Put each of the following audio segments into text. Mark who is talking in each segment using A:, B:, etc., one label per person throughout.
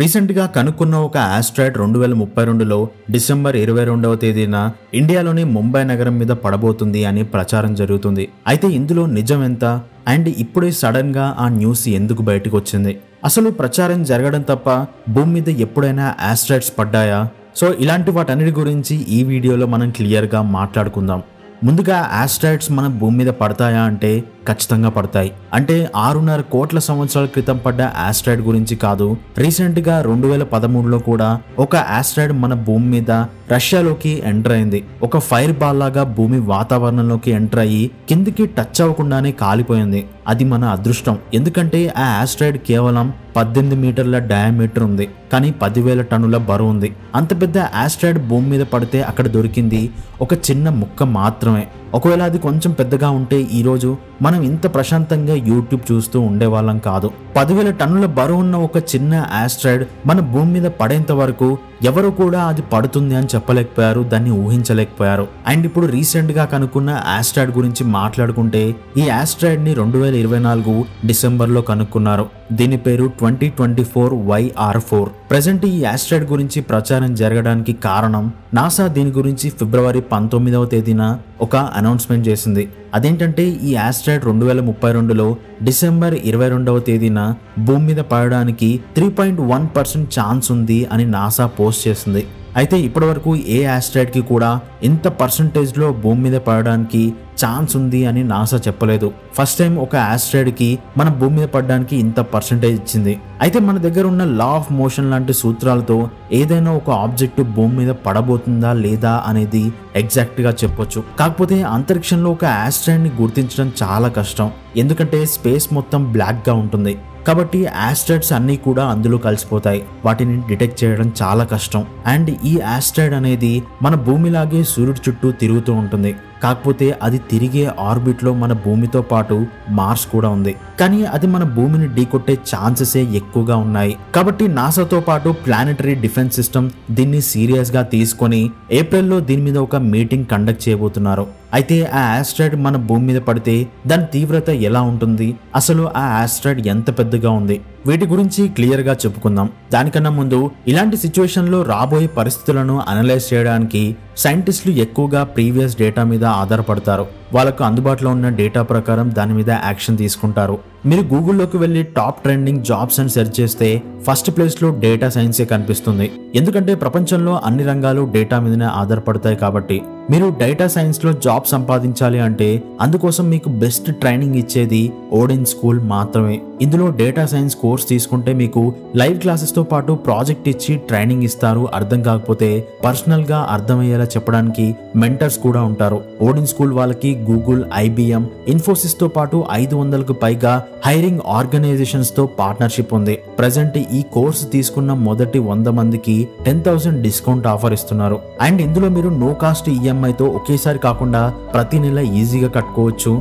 A: Recent గా కనుక్కున్న ఒక ఆస్ట్రాయిడ్ 2032లో డిసెంబర్ 22వ తేదీన ఇండియాలోని ముంబై నగరం మీద పడబోతుంది అని ప్రచారం జరుగుతుంది. అయితే ఇందులో నిజం ఎంత అండ్ ఇప్పుడే సడన్ గా ఆ న్యూస్ ఎందుకు బయటకు వచ్చింది? అసలు ప్రచారం జరగడం తప్ప భూమి మీద ఎప్పుడైనా ఆస్ట్రాయిడ్స్ పడ్డాయా? సో ఇలాంటి వాటన్నిటి గురించి ఈ వీడియోలో మనం క్లియర్ గా మాట్లాడుకుందాం. ముందుగా ఆస్ట్రాయిడ్స్ మన భూమి మీద పడతాయా అంటే ఖచ్చితంగా పడతాయి. అంటే 6.5 కోట్ల సంవత్సరాల క్రితం పడ్డ ఆస్ట్రాయిడ్ గురించి కాదు, రీసెంట్ గా 2013లో కూడా ఒక ఆస్ట్రాయిడ్ మన భూమి మీద రష్యాలోకి ఎంటర్ అయింది. ఒక ఫైర్ బాల్ లాగా భూమి వాతావరణంలోకి ఎంటర్ అయ్యి కిందికి టచ్ అవ్వకుండానే కాలిపోయింది. అది మన అదృష్టం, ఎందుకంటే ఆ ఆస్ట్రాయిడ్ కేవలం 18 మీటర్ల డయామీటర్ ఉంది, కానీ 10,000 టన్నుల బరువు ఉంది. అంత పెద్ద ఆస్ట్రాయిడ్ భూమి మీద పడితే అక్కడ దొరికింది ఒక చిన్న ముక్క మాత్రమే. ఒకవేళ అది కొంచెం పెద్దగా ఉంటే ఈరోజు మనం ఇంత ప్రశాంతంగా యూట్యూబ్ చూస్తూ ఉండేవాళ్ళం కాదు. 10,000 టన్నుల బరువు ఉన్న ఒక చిన్న ఆస్ట్రాయిడ్ మన భూమి మీద పడేంత వరకు ఎవరు కూడా అది పడుతుంది అని చెప్పలేకపోయారు, దాన్ని ఊహించలేకపోయారు. అండ్ ఇప్పుడు రీసెంట్ గా కనుక్కున్న ఆస్ట్రాయిడ్ గురించి మాట్లాడుకుంటే ఈ ఆస్ట్రాయిడ్ ని 2024 డిసెంబర్లో కనుక్కున్నారు. దీని పేరు 2024 YR4. ప్రెసెంట్ ఈ ఆస్ట్రాయిడ్ గురించి ప్రచారం జరగడానికి కారణం నాసా దీని గురించి ఫిబ్రవరి 19వ తేదీన ఒక అనౌన్స్మెంట్ చేసింది. అదేంటంటే ఈ ఆస్ట్రాయిడ్ 2032లో డిసెంబర్ 22వ తేదీన భూమి మీద పడడానికి 3.1% ఛాన్స్ ఉంది అని నాసా పోస్ట్ చేసింది. అయితే ఇప్పటివరకు ఏ ఆస్ట్రాయిడ్ కి కూడా ఇంత పర్సంటేజ్ లో భూమి మీద పడడానికి ఛాన్స్ ఉంది అని నాసా చెప్పలేదు. ఫస్ట్ టైం ఒక ఆస్ట్రాయిడ్ కి మన భూమి మీద పడడానికి ఇంత పర్సంటేజ్ ఇచ్చింది. అయితే మన దగ్గర ఉన్న లా ఆఫ్ మోషన్ లాంటి సూత్రాలతో ఏదైనా ఒక ఆబ్జెక్ట్ భూమి మీద పడబోతుందా లేదా అనేది ఎగ్జాక్ట్ గా చెప్పొచ్చు. కాకపోతే అంతరిక్షంలో ఒక ఆస్ట్రాయిడ్ ని గుర్తించడం చాలా కష్టం, ఎందుకంటే స్పేస్ మొత్తం బ్లాక్ గా ఉంటుంది. కాబట్టి ఆస్ట్రాయిడ్స్ అన్నీ కూడా అందులో కలిసిపోతాయి, వాటిని డిటెక్ట్ చేయడం చాలా కష్టం. అండ్ ఈ ఆస్ట్రాయిడ్ అనేది మన భూమిలాగే సూర్యుడి చుట్టూ తిరుగుతూ ఉంటుంది, కాకపోతే అది తిరిగే ఆర్బిట్ లో మన భూమితో పాటు మార్స్ కూడా ఉంది. కానీ అది మన భూమిని ఢీకొట్టే ఛాన్సెసే ఎక్కువగా ఉన్నాయి. కాబట్టి నాసాతో పాటు ప్లానెటరీ డిఫెన్స్ సిస్టమ్ దీన్ని సీరియస్ గా తీసుకొని ఏప్రిల్లో దీని మీద ఒక మీటింగ్ కండక్ట్ చేయబోతున్నారు. అయితే ఆ ఆస్ట్రాయిడ్ మన భూమి మీద పడితే దాని తీవ్రత ఎలా ఉంటుంది, అసలు ఆ ఆస్ట్రాయిడ్ ఎంత పెద్దగా ఉంది, వీటి గురించి క్లియర్ గా చెప్పుకుందాం. దానికన్నా ముందు ఇలాంటి సిచ్యువేషన్ లో రాబోయే పరిస్థితులను అనలైజ్ చేయడానికి సైంటిస్టులు ఎక్కువగా ప్రీవియస్ డేటా మీద ఆధారపడతారు. వాళ్ళకు అందుబాటులో ఉన్న డేటా ప్రకారం దాని మీద యాక్షన్ తీసుకుంటారు. మీరు గూగుల్లోకి వెళ్ళి టాప్ ట్రెండింగ్ జాబ్స్ అని సెర్చ్ చేస్తే ఫస్ట్ ప్లేస్ లో డేటా సైన్సే కనిపిస్తుంది. ఎందుకంటే ప్రపంచంలో అన్ని రంగాలు డేటా మీదనే ఆధారపడతాయి. కాబట్టి మీరు డేటా సైన్స్ లో జాబ్ సంపాదించాలి అంటే అందుకోసం మీకు బెస్ట్ ట్రైనింగ్ ఇచ్చేది ఓడిన్ స్కూల్ మాత్రమే. ఇందులో డేటా సైన్స్ కోర్స్ తీసుకుంటే మీకు లైవ్ క్లాసెస్ తో పాటు ప్రాజెక్ట్ ఇచ్చి ట్రైనింగ్ ఇస్తారు. అర్థం కాకపోతే పర్సనల్ గా అర్థమయ్యేలా చెప్పడానికి మెంటర్స్ కూడా ఉంటారు. ఓడిన్ స్కూల్ వాళ్ళకి గూగుల్, IBM, ఇన్ఫోసిస్ తో పాటు 500కు పైగా హైరింగ్ ఆర్గనైజేషన్స్ తో పార్ట్నర్షిప్ ఉంది. ప్రెసెంట్ ఈ కోర్స్ తీసుకున్న మొదటి 100 మందికి 10,000 డిస్కౌంట్ ఆఫర్ ఇస్తున్నారు. అండ్ ఇందులో మీరు నో కాస్ట్ EMIతో ఒకేసారి కాకుండా ప్రతి నెల ఈజీగా కట్టుకోవచ్చు.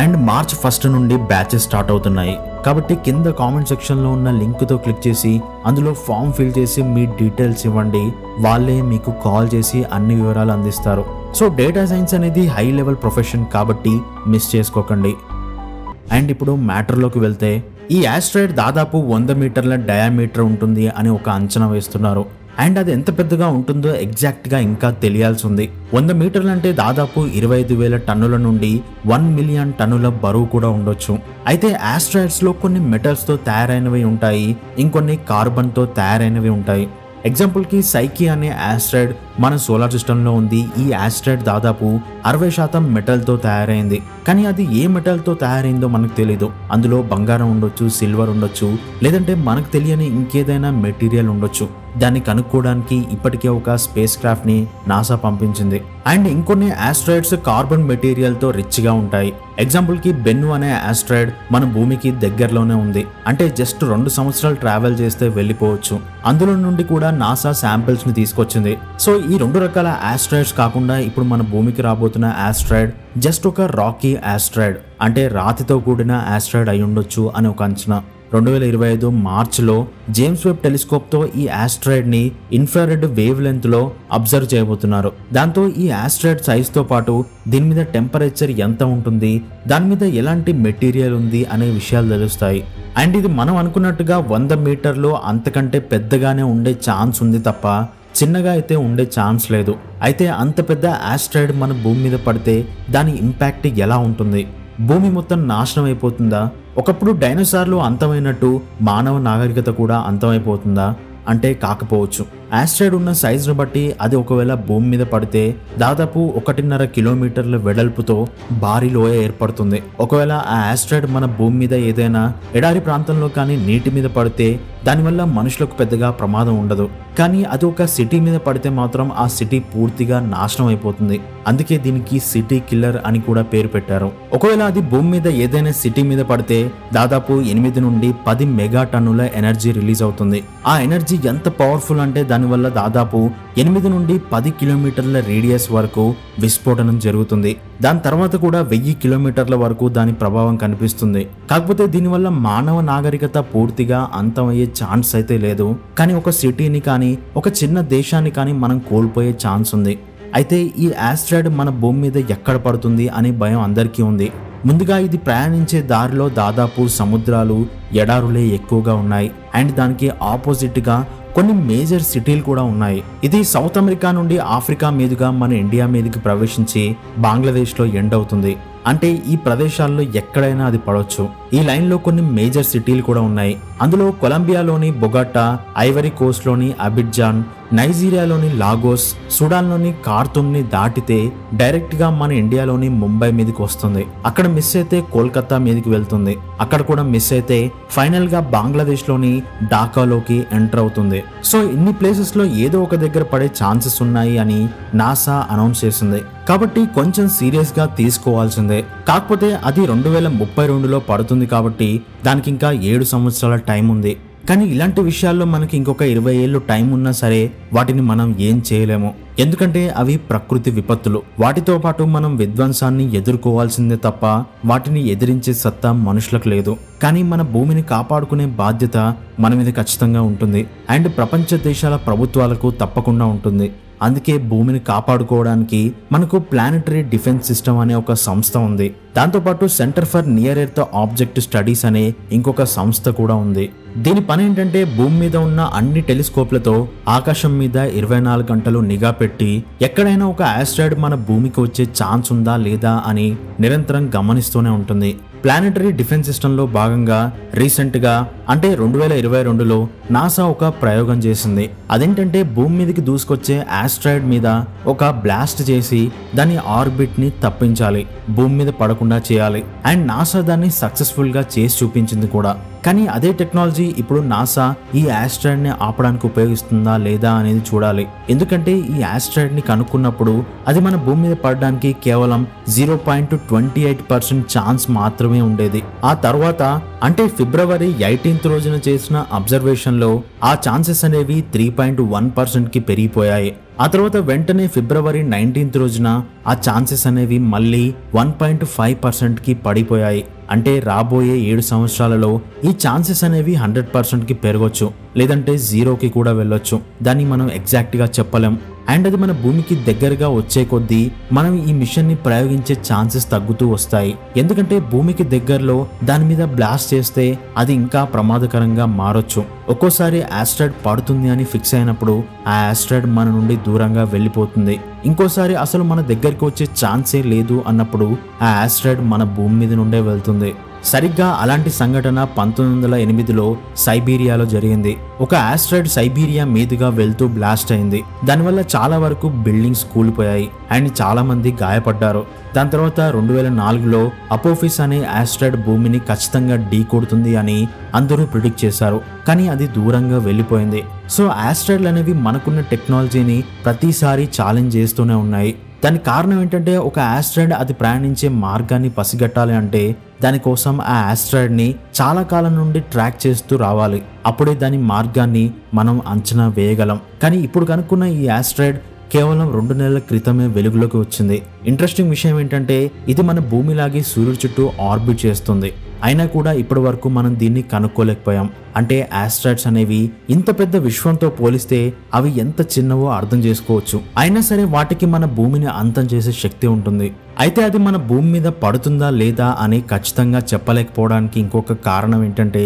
A: అండ్ మార్చ్ 1 నుండి బ్యాచెస్ స్టార్ట్ అవుతున్నాయి. కాబట్టి కింద కామెంట్ సెక్షన్ లో ఉన్న లింక్ తో క్లిక్ చేసి అందులో ఫామ్ ఫిల్ చేసి మీ డీటెయిల్స్ ఇవ్వండి. వాళ్ళే మీకు కాల్ చేసి అన్ని వివరాలు అందిస్తారు. సో డేటా సైన్స్ అనేది హై లెవెల్ ప్రొఫెషన్ కాబట్టి మిస్ చేసుకోకండి. అండ్ ఇప్పుడు మ్యాటర్లోకి వెళ్తే ఈ ఆస్ట్రాయిడ్ దాదాపు 100 మీటర్ల డయామీటర్ ఉంటుంది అని ఒక అంచనా వేస్తున్నారు. అండ్ అది ఎంత పెద్దగా ఉంటుందో ఎగ్జాక్ట్ గా ఇంకా తెలియాల్సి ఉంది. 100 మీటర్లు అంటే దాదాపు 25,000 టన్నుల నుండి 1 మిలియన్ టన్నుల బరువు కూడా ఉండొచ్చు. అయితే ఆస్ట్రాయిడ్స్ లో కొన్ని మెటల్స్ తో తయారైనవి ఉంటాయి, ఇంకొన్ని కార్బన్ తో తయారైనవి ఉంటాయి. ఎగ్జాంపుల్ కి సైకి అనే ఆస్ట్రాయిడ్ మన సోలార్ సిస్టమ్ లో ఉంది. ఈ ఆస్ట్రాయిడ్ దాదాపు 60% మెటల్ తో తయారైంది. కానీ అది ఏ మెటల్ తో తయారైందో మనకు తెలియదు. అందులో బంగారం ఉండొచ్చు, సిల్వర్ ఉండొచ్చు, లేదంటే మనకు తెలియని ఇంకేదైనా మెటీరియల్ ఉండొచ్చు. దాన్ని కనుక్కోవడానికి ఇప్పటికే ఒక స్పేస్ క్రాఫ్ట్ ని నాసా పంపించింది. అండ్ ఇంకొన్ని ఆస్ట్రాయిడ్స్ కార్బన్ మెటీరియల్ తో రిచ్ గా ఉంటాయి. ఎగ్జాంపుల్ కి బెన్ను అనే ఆస్ట్రాయిడ్ మన భూమికి దగ్గరలోనే ఉంది, అంటే జస్ట్ 2 సంవత్సరాలు ట్రావెల్ చేస్తే వెళ్ళిపోవచ్చు. అందులో నుండి కూడా నాసా శాంపిల్స్ ని తీసుకొచ్చింది. సో ఈ 2 రకాల ఆస్ట్రాయిడ్స్ కాకుండా ఇప్పుడు మన భూమికి రాబోతున్న ఆస్ట్రాయిడ్ జస్ట్ ఒక రాకీ ఆస్ట్రాయిడ్, అంటే రాతితో కూడిన ఆస్ట్రాయిడ్ అయి ఉండొచ్చు అని ఒక అంచనా. 2025 మార్చిలో జేమ్స్ వెబ్ టెలిస్కోప్తో ఈ ఆస్ట్రాయిడ్ని ఇన్ఫ్రారెడ్ వేవ్ లెంత్లో అబ్జర్వ్ చేయబోతున్నారు. దాంతో ఈ ఆస్ట్రాయిడ్ సైజ్తో పాటు దీని మీద టెంపరేచర్ ఎంత ఉంటుంది, దాని మీద ఎలాంటి మెటీరియల్ ఉంది అనే విషయాలు తెలుస్తాయి. అండ్ ఇది మనం అనుకున్నట్టుగా 100 మీటర్లు అంతకంటే పెద్దగానే ఉండే ఛాన్స్ ఉంది తప్ప చిన్నగా అయితే ఉండే ఛాన్స్ లేదు. అయితే అంత పెద్ద ఆస్ట్రాయిడ్ మన భూమి మీద పడితే దాని ఇంపాక్ట్ ఎలా ఉంటుంది? భూమి మొత్తం నాశనం అయిపోతుందా? ఒకప్పుడు డైనోసార్లు అంతమైనట్టు మానవ నాగరికత కూడా అంతమైపోతుందా అంటే కాకపోవచ్చు. ఆస్ట్రాయిడ్ ఉన్న సైజును బట్టి అది ఒకవేళ భూమి మీద పడితే దాదాపు 1.5 కిలోమీటర్ల వెడల్పుతో భారీ లోయ ఏర్పడుతుంది. ఒకవేళ ఆ ఆస్ట్రాయిడ్ మన భూమి మీద ఏదైనా ఎడారి ప్రాంతంలో కానీ నీటి మీద పడితే దానివల్ల మనుషులకు పెద్దగా ప్రమాదం ఉండదు. కానీ అది ఒక సిటీ మీద పడితే మాత్రం ఆ సిటీ పూర్తిగా నాశనం అయిపోతుంది. అందుకే దీనికి సిటీ కిల్లర్ అని కూడా పేరు పెట్టారు. ఒకవేళ అది భూమి మీద ఏదైనా సిటీ మీద పడితే దాదాపు 8 నుండి 10 మెగా టన్నుల ఎనర్జీ రిలీజ్ అవుతుంది. ఆ ఎనర్జీ ఎంత పవర్ఫుల్ అంటే దానివల్ల దాదాపు 8 నుండి 10 కిలోమీటర్ల రేడియస్ వరకు విస్ఫోటనం జరుగుతుంది. దాని తర్వాత కూడా 1000 కిలోమీటర్ల వరకు దాని ప్రభావం కనిపిస్తుంది. కాకపోతే దీనివల్ల మానవ నాగరికత పూర్తిగా అంతమయ్యే ఛాన్స్ అయితే లేదు. కానీ ఒక సిటీని కానీ ఒక చిన్న దేశాన్ని కానీ మనం కోల్పోయే ఛాన్స్ ఉంది. అయితే ఈ ఆస్ట్రాయిడ్ మన భూమి మీద ఎక్కడ పడుతుంది అనే భయం అందరికీ ఉంది. ముందుగా ఇది ప్రయాణించే దారిలో దాదాపు సముద్రాలు, ఎడారులే ఎక్కువగా ఉన్నాయి. అండ్ దానికి ఆపోజిట్గా కొన్ని మేజర్ సిటీలు కూడా ఉన్నాయి. ఇది సౌత్ అమెరికా నుండి ఆఫ్రికా మీదుగా మన ఇండియా మీదకి ప్రవేశించి బంగ్లాదేశ్లో ఎండ్ అవుతుంది. అంటే ఈ ప్రదేశాల్లో ఎక్కడైనా అది పడవచ్చు. ఈ లైన్లో కొన్ని మేజర్ సిటీలు కూడా ఉన్నాయి. అందులో కొలంబియాలోని బొగాటా, ఐవరీ కోస్ట్లోని అబిడ్జాన్, నైజీరియాలోని లాగోస్, సుడాన్లోని ఖార్తూమ్ని దాటితే డైరెక్ట్గా మన ఇండియాలోని ముంబై మీదకి వస్తుంది. అక్కడ మిస్ అయితే కోల్కతా మీదకి వెళ్తుంది. అక్కడ కూడా మిస్ అయితే ఫైనల్గా బంగ్లాదేశ్లోని ఢాకాలోకి ఎంటర్ అవుతుంది. సో ఇన్ని ప్లేసెస్లో ఏదో ఒక దగ్గర పడే ఛాన్సెస్ ఉన్నాయి అని నాసా అనౌన్స్ చేసింది. కాబట్టి కొంచెం సీరియస్గా తీసుకోవాల్సిందే. కాకపోతే అది 2032లో పడుతుంది కాబట్టి దానికి ఇంకా 7 సంవత్సరాల టైం ఉంది. కానీ ఇలాంటి విషయాల్లో మనకి ఇంకొక 20 ఏళ్ళు టైం ఉన్నా సరే వాటిని మనం ఏం చేయలేము. ఎందుకంటే అవి ప్రకృతి విపత్తులు. వాటితో పాటు మనం విధ్వంసాన్ని ఎదుర్కోవాల్సిందే తప్ప వాటిని ఎదిరించే సత్తా మనుషులకు లేదు. కానీ మన భూమిని కాపాడుకునే బాధ్యత మన మీద ఖచ్చితంగా ఉంటుంది. అండ్ ప్రపంచ దేశాల ప్రభుత్వాలకు తప్పకుండా ఉంటుంది. అందుకే భూమిని కాపాడుకోవడానికి మనకు ప్లానెటరీ డిఫెన్స్ సిస్టమ్ అనే ఒక సంస్థ ఉంది. దాంతోపాటు centre for near earth object studies అనే ఇంకొక సంస్థ కూడా ఉంది. దీని పని ఏంటంటే భూమి మీద ఉన్న అన్ని టెలిస్కోప్లతో ఆకాశం మీద 24 గంటలు నిఘా పెట్టి ఎక్కడైనా ఒక ఆస్ట్రాయిడ్ మన భూమికి వచ్చే ఛాన్స్ ఉందా లేదా అని నిరంతరం గమనిస్తూనే ఉంటుంది. ప్లానెటరీ డిఫెన్స్ సిస్టంలో భాగంగా రీసెంట్గా అంటే 2022లో నాసా ఒక ప్రయోగం చేసింది. అదేంటంటే భూమి మీదకి దూసుకొచ్చే ఆస్ట్రాయిడ్ మీద ఒక బ్లాస్ట్ చేసి దాని ఆర్బిట్ ని తప్పించాలి, భూమి మీద పడకుండా చేయాలి. అండ్ నాసా దాన్ని సక్సెస్ఫుల్ గా చేసి చూపించింది కూడా. కానీ అదే టెక్నాలజీ ఇప్పుడు నాసా ఈ ఆస్ట్రాయిడ్ ని ఆపడానికి ఉపయోగిస్తుందా లేదా అనేది చూడాలి. ఎందుకంటే ఈ ఆస్ట్రాయిడ్ ని కనుక్కున్నప్పుడు అది మన భూమి మీద పడడానికి కేవలం 0.28% ఛాన్స్ మాత్రమే ఉండేది. ఆ తర్వాత అంటే ఫిబ్రవరి 18th రోజున చేసిన అబ్జర్వేషన్ లో ఆ ఛాన్సెస్ అనేవి 3.1% కి పెరిగిపోయాయి. ఆ తర్వాత వెంటనే ఫిబ్రవరి 19th రోజున ఆ ఛాన్సెస్ అనేవి మళ్ళీ 1.5% కి పడిపోయాయి. అంటే రాబోయే 7 సంవత్సరాలలో ఈ ఛాన్సెస్ అనేవి 100% కి పెరగొచ్చు, లేదంటే 0కి కూడా వెళ్ళొచ్చు. దాన్ని మనం ఎగ్జాక్ట్ గా చెప్పలేం. అండ్ అది మన భూమికి దగ్గరగా వచ్చే కొద్దీ మనం ఈ మిషన్ ని ప్రయోగించే ఛాన్సెస్ తగ్గుతూ వస్తాయి. ఎందుకంటే భూమికి దగ్గరలో దాని మీద బ్లాస్ట్ చేస్తే అది ఇంకా ప్రమాదకరంగా మారొచ్చు. ఒక్కోసారి ఆస్ట్రాయిడ్ పడుతుంది అని ఫిక్స్ అయినప్పుడు ఆ ఆస్ట్రాయిడ్ మన నుండి దూరంగా వెళ్ళిపోతుంది. ఇంకోసారి అసలు మన దగ్గరికి వచ్చే ఛాన్సే లేదు అన్నప్పుడు ఆ ఆస్ట్రాయిడ్ మన భూమి మీద నుండే వెళ్తుంది. సరిగ్గా అలాంటి సంఘటన 1908లో సైబీరియాలో జరిగింది. ఒక ఆస్ట్రాయిడ్ సైబీరియా మీదుగా వెళ్తూ బ్లాస్ట్ అయింది. దానివల్ల చాలా వరకు బిల్డింగ్స్ కూలిపోయాయి అండ్ చాలా మంది గాయపడ్డారు. దాని తర్వాత 2004లో అపోఫిస్ అనే ఆస్ట్రాయిడ్ భూమిని ఖచ్చితంగా ఢీ కొడుతుంది అని అందరూ ప్రిడిక్ట్ చేశారు. కానీ అది దూరంగా వెళ్ళిపోయింది. సో ఆస్ట్రాయిడ్లు అనేవి మనకున్న టెక్నాలజీని ప్రతిసారి ఛాలెంజ్ చేస్తూనే ఉన్నాయి. దానికి కారణం ఏంటంటే ఒక ఆస్ట్రాయిడ్ అది ప్రయాణించే మార్గాన్ని పసిగట్టాలి అంటే దానికోసం ఆ ఆస్ట్రాయిడ్ని చాలా కాలం నుండి ట్రాక్ చేస్తూ రావాలి. అప్పుడే దాని మార్గాన్ని మనం అంచనా వేయగలం. కానీ ఇప్పుడు కనుక్కున్న ఈ ఆస్ట్రాయిడ్ కేవలం 2 నెలల క్రితమే వెలుగులోకి వచ్చింది. ఇంట్రెస్టింగ్ విషయం ఏంటంటే ఇది మన భూమిలాగే సూర్యుడి చుట్టూ ఆర్బిట్ చేస్తుంది. అయినా కూడా ఇప్పటి వరకు మనం దీన్ని కనుక్కోలేకపోయాం. అంటే ఆస్ట్రాయిడ్స్ అనేవి ఇంత పెద్ద విశ్వంతో పోలిస్తే అవి ఎంత చిన్నవో అర్థం చేసుకోవచ్చు. అయినా సరే వాటికి మన భూమిని అంతం చేసే శక్తి ఉంటుంది. అయితే అది మన భూమి మీద పడుతుందా లేదా అని ఖచ్చితంగా చెప్పలేకపోవడానికి ఇంకొక కారణం ఏంటంటే,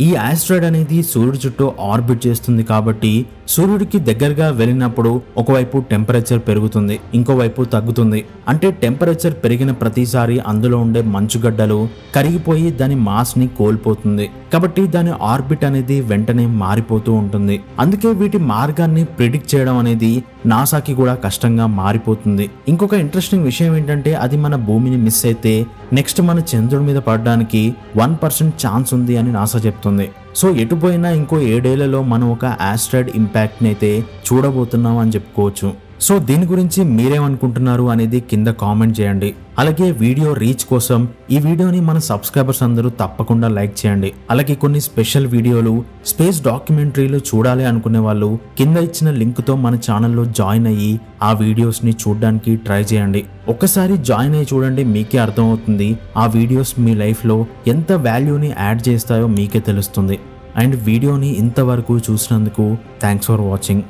A: ఈ ఆస్ట్రాయిడ్ అనేది సూర్యుడి చుట్టూ ఆర్బిట్ చేస్తుంది కాబట్టి సూర్యుడికి దగ్గరగా వెళ్ళినప్పుడు ఒకవైపు టెంపరేచర్ పెరుగుతుంది, ఇంకోవైపు తగ్గుతుంది. అంటే టెంపరేచర్ పెరిగిన ప్రతిసారి అందులో ఉండే మంచుగడ్డలు కరిగిపోయి దాని మాస్ ని కోల్పోతుంది. కాబట్టి దాని ఆర్బిట్ అనేది వెంటనే మారిపోతూ ఉంటుంది. అందుకే వీటి మార్గాన్ని ప్రిడిక్ట్ చేయడం అనేది నాసాకి కూడా కష్టంగా మారిపోతుంది. ఇంకొక ఇంట్రెస్టింగ్ విషయం ఏంటంటే, అది మన భూమిని మిస్ అయితే నెక్స్ట్ మన చంద్రుడి మీద పడడానికి 1% ఛాన్స్ ఉంది అని నాసా చెప్తుంది. సో ఎటుపోయినా ఇంకో 7 ఏళ్లలో మనం ఒక ఆస్ట్రాయిడ్ ఇంపాక్ట్ని అయితే చూడబోతున్నాం అని చెప్పుకోవచ్చు. సో దీని గురించి మీరేమనుకుంటున్నారు అనేది కింద కామెంట్ చేయండి. అలాగే వీడియో రీచ్ కోసం ఈ వీడియోని మన సబ్స్క్రైబర్స్ అందరూ తప్పకుండా లైక్ చేయండి. అలాగే కొన్ని స్పెషల్ వీడియోలు, స్పేస్ డాక్యుమెంటరీలు చూడాలి అనుకునే వాళ్ళు కింద ఇచ్చిన లింక్తో మన ఛానల్లో జాయిన్ అయ్యి ఆ వీడియోస్ని చూడడానికి ట్రై చేయండి. ఒక్కసారి జాయిన్ అయ్యి చూడండి, మీకే అర్థమవుతుంది ఆ వీడియోస్ మీ లైఫ్లో ఎంత వాల్యూని యాడ్ చేస్తాయో మీకే తెలుస్తుంది. అండ్ వీడియోని ఇంతవరకు చూసినందుకు థ్యాంక్స్ ఫర్ వాచింగ్.